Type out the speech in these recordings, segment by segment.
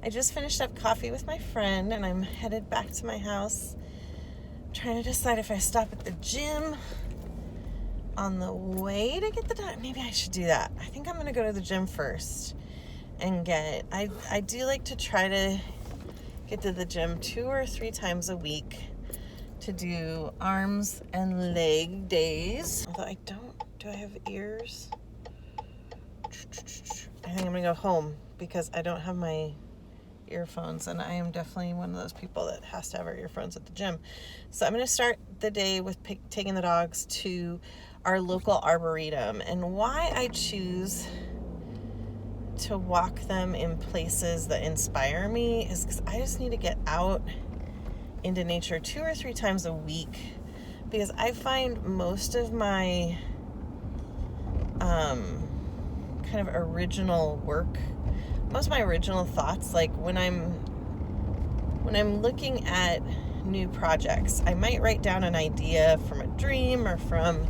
I just finished up coffee with my friend and I'm headed back to my house. I'm trying to decide if I stop at the gym on the way to get the dog. Maybe I should do that. I think I'm going to go to the gym first and I do like to try to get to the gym 2 or 3 times a week to do arms and leg days. Although do I have ears? I think I'm gonna go home because I don't have my earphones, and I am definitely one of those people that has to have our earphones at the gym. So I'm gonna start the day with taking the dogs to our local Arboretum. And why I choose to walk them in places that inspire me is because I just need to get out into nature 2 or 3 times a week, because I find most of my kind of original work, most of my original thoughts, like when I'm looking at new projects, I might write down an idea from a dream or from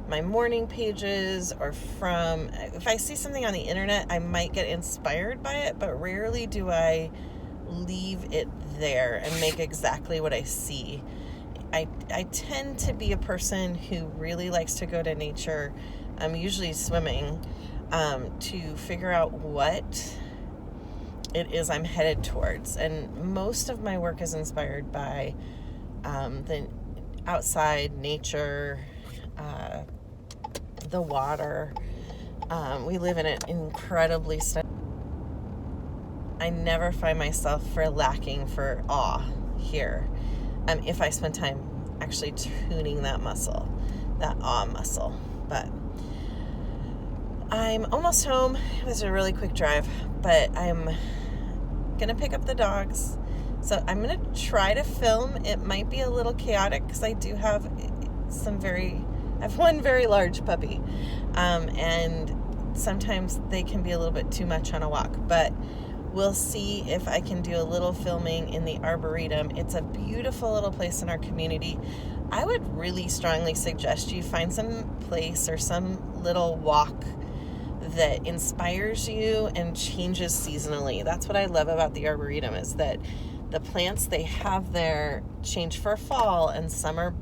my morning pages, or from, if I see something on the internet, I might get inspired by it, but rarely do I leave it there and make exactly what I see. I tend to be a person who really likes to go to nature, usually swimming, to figure out what it is I'm headed towards. And most of my work is inspired by the outside nature, the water. We live in an incredibly I never find myself lacking for awe here. If I spend time actually tuning that awe muscle. But I'm almost home. It was a really quick drive, but I'm gonna pick up the dogs. So I'm gonna try to film. It might be a little chaotic because I do have I have one very large puppy, and sometimes they can be a little bit too much on a walk, but we'll see if I can do a little filming in the Arboretum. It's a beautiful little place in our community. I would really strongly suggest you find some place or some little walk that inspires you and changes seasonally. That's what I love about the Arboretum, is that the plants they have there change for fall, and some are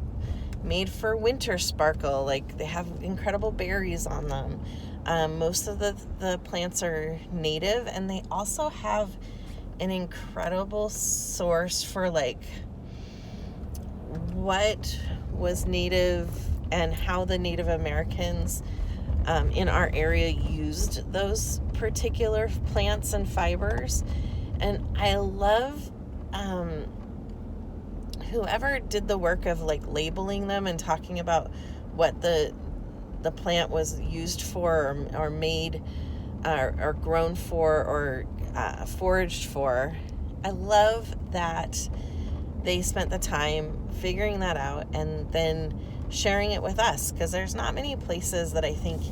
made for winter sparkle. Like, they have incredible berries on them. Most of the plants are native, and they also have an incredible source for like what was native and how the Native Americans in our area used those particular plants and fibers. And I love whoever did the work of like labeling them and talking about what the plant was used for, or made or grown for, or foraged for. I love that they spent the time figuring that out and then sharing it with us, because there's not many places that I think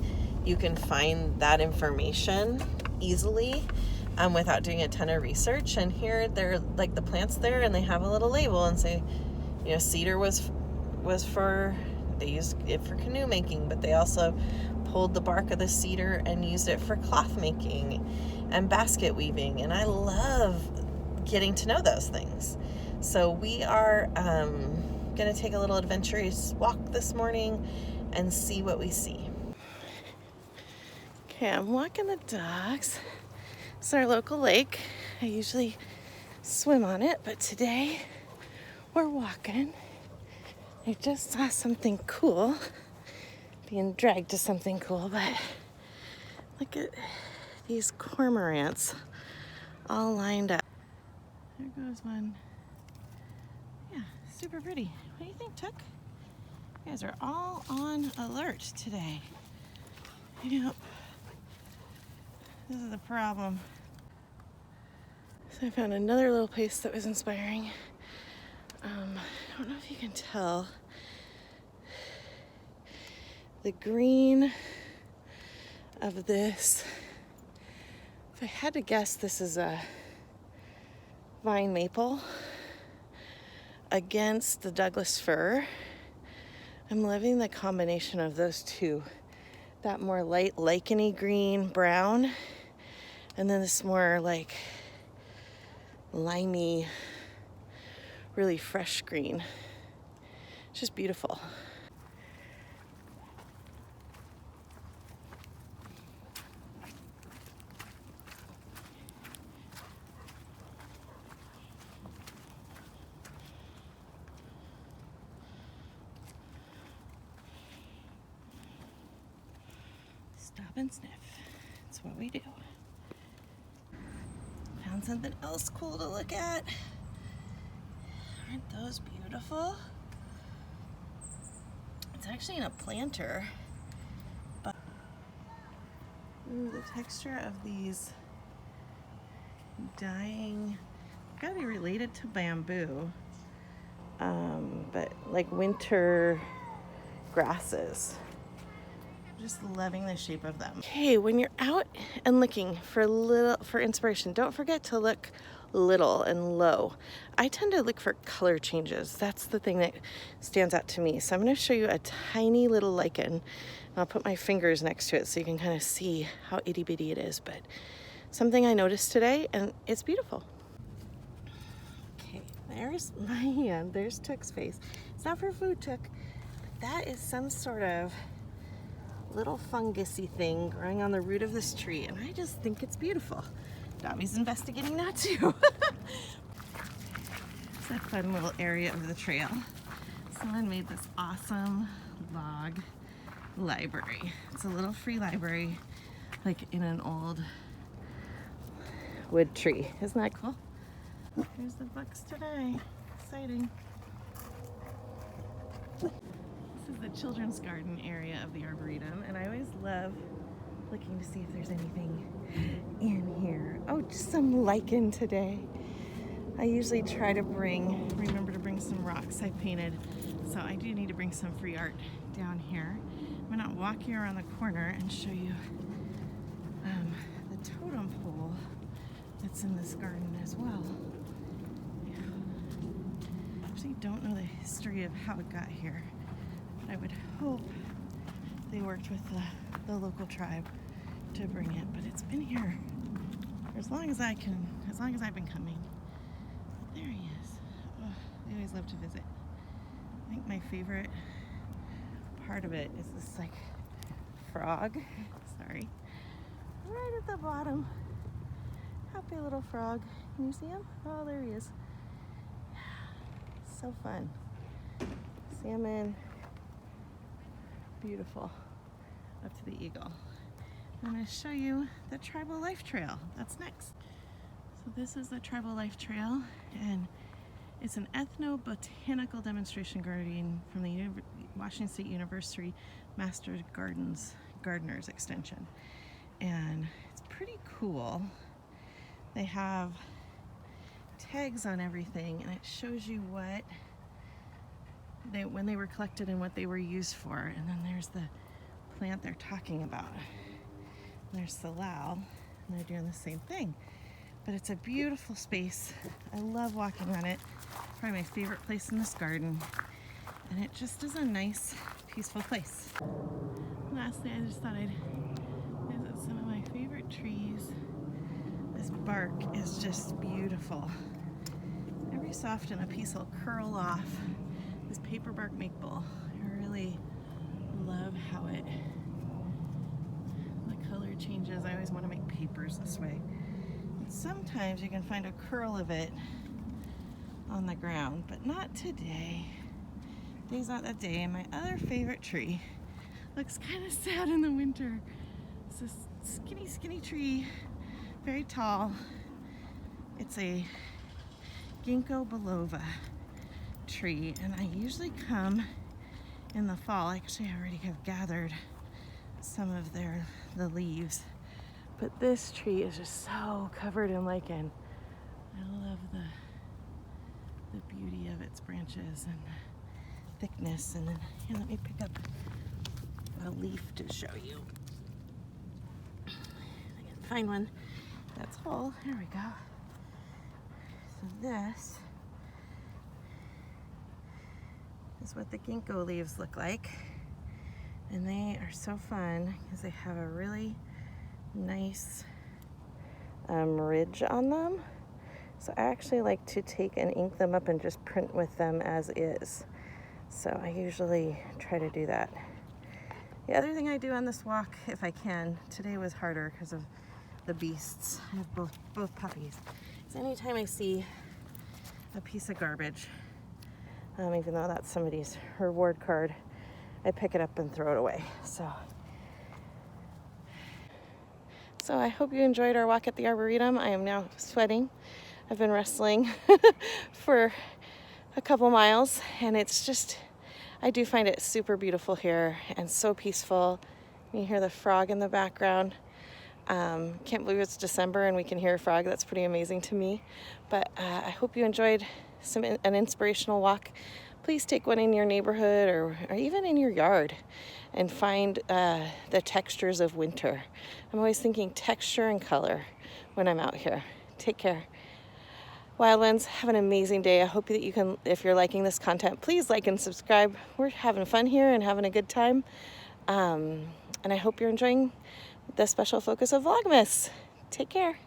you can find that information easily without doing a ton of research. And here they're like, the plant's there and they have a little label and say, cedar was for, they used it for canoe making, but they also pulled the bark of the cedar and used it for cloth making and basket weaving. And I love getting to know those things. So we are going to take a little adventurous walk this morning and see what we see. Okay, I'm walking the dogs. It's our local lake. I usually swim on it, but today we're walking. I just saw something cool, being dragged to something cool, but look at these cormorants all lined up. There goes one. Yeah, super pretty. What do you think, Tuck? You guys are all on alert today. Yep. This is the problem. So I found another little place that was inspiring. I don't know if you can tell. The green of this, if I had to guess, this is a vine maple against the Douglas fir. I'm loving the combination of those two. That more light licheny green brown And then this more like limey, really fresh green. It's just beautiful. Stop and sniff. That's what we do. Found something else cool to look at. Aren't those beautiful? It's actually in a planter. But ooh, the texture of these dying, gotta be related to bamboo, but like winter grasses. Just loving the shape of them. Okay, when you're out and looking for inspiration, don't forget to look little and low. I tend to look for color changes. That's the thing that stands out to me. So I'm going to show you a tiny little lichen. And I'll put my fingers next to it so you can kind of see how itty bitty it is. But something I noticed today, and it's beautiful. Okay, there's my hand. There's Took's face. It's not for food, Took, but that is some sort of little fungusy thing growing on the root of this tree, and I just think it's beautiful. Dobby's investigating that too. It's a fun little area of the trail. Someone made this awesome log library. It's a little free library, like in an old wood tree. Isn't that cool? Here's the books today. Exciting. This is the children's garden area of the Arboretum, and I always love looking to see if there's anything in here. Oh, just some lichen today. I usually try to remember to bring some rocks I painted, so I do need to bring some free art down here. I'm gonna walk you around the corner and show you the totem pole that's in this garden as well. I actually don't know the history of how it got here. I would hope they worked with the local tribe to bring it, but it's been here for as long as I've been coming. But there he is. Oh, I always love to visit. I think my favorite part of it is this like frog, sorry, right at the bottom. Happy little frog. Can you see him? Oh, there he is. So fun. Salmon. Beautiful. Up to the eagle. I'm going to show you the Tribal Life Trail. That's next. So this is the Tribal Life Trail, and it's an ethnobotanical demonstration garden from the Washington State University Master Gardeners Extension. And it's pretty cool. They have tags on everything, and it shows you when they were collected and what they were used for. And then there's the plant they're talking about. And there's Salal, and they're doing the same thing. But it's a beautiful space. I love walking on it. Probably my favorite place in this garden. And it just is a nice, peaceful place. Lastly, I just thought I'd visit some of my favorite trees. This bark is just beautiful. Every so often a piece will curl off. This paper bark maple, I really love how the color changes. I always want to make papers this way. And sometimes you can find a curl of it on the ground, but not today. Today's not that day. And my other favorite tree looks kind of sad in the winter. It's this skinny tree, very tall. It's a ginkgo biloba tree, and I usually come in the fall. Actually, I already have gathered some of the leaves, but this tree is just so covered in lichen. I love the beauty of its branches and thickness. And then here, let me pick up a leaf to show you. I can find one that's whole. Here we go. So this is what the ginkgo leaves look like, and they are so fun because they have a really nice ridge on them. So I actually like to take and ink them up and just print with them as is. So I usually try to do that. The other thing I do on this walk, if I can, today was harder because of the beasts. I have both puppies. So anytime I see a piece of garbage, even though that's somebody's reward card, I pick it up and throw it away. So I hope you enjoyed our walk at the Arboretum. I am now sweating. I've been wrestling for a couple miles, and it's just, I do find it super beautiful here and so peaceful. You hear the frog in the background. Can't believe it's December and we can hear a frog. That's pretty amazing to me. But I hope you enjoyed an inspirational walk. Please take one in your neighborhood or even in your yard and find the textures of winter. I'm always thinking texture and color when I'm out here. Take care. Wild ones, have an amazing day. I hope that you can, if you're liking this content, please like and subscribe. We're having fun here and having a good time. And I hope you're enjoying the special focus of Vlogmas. Take care.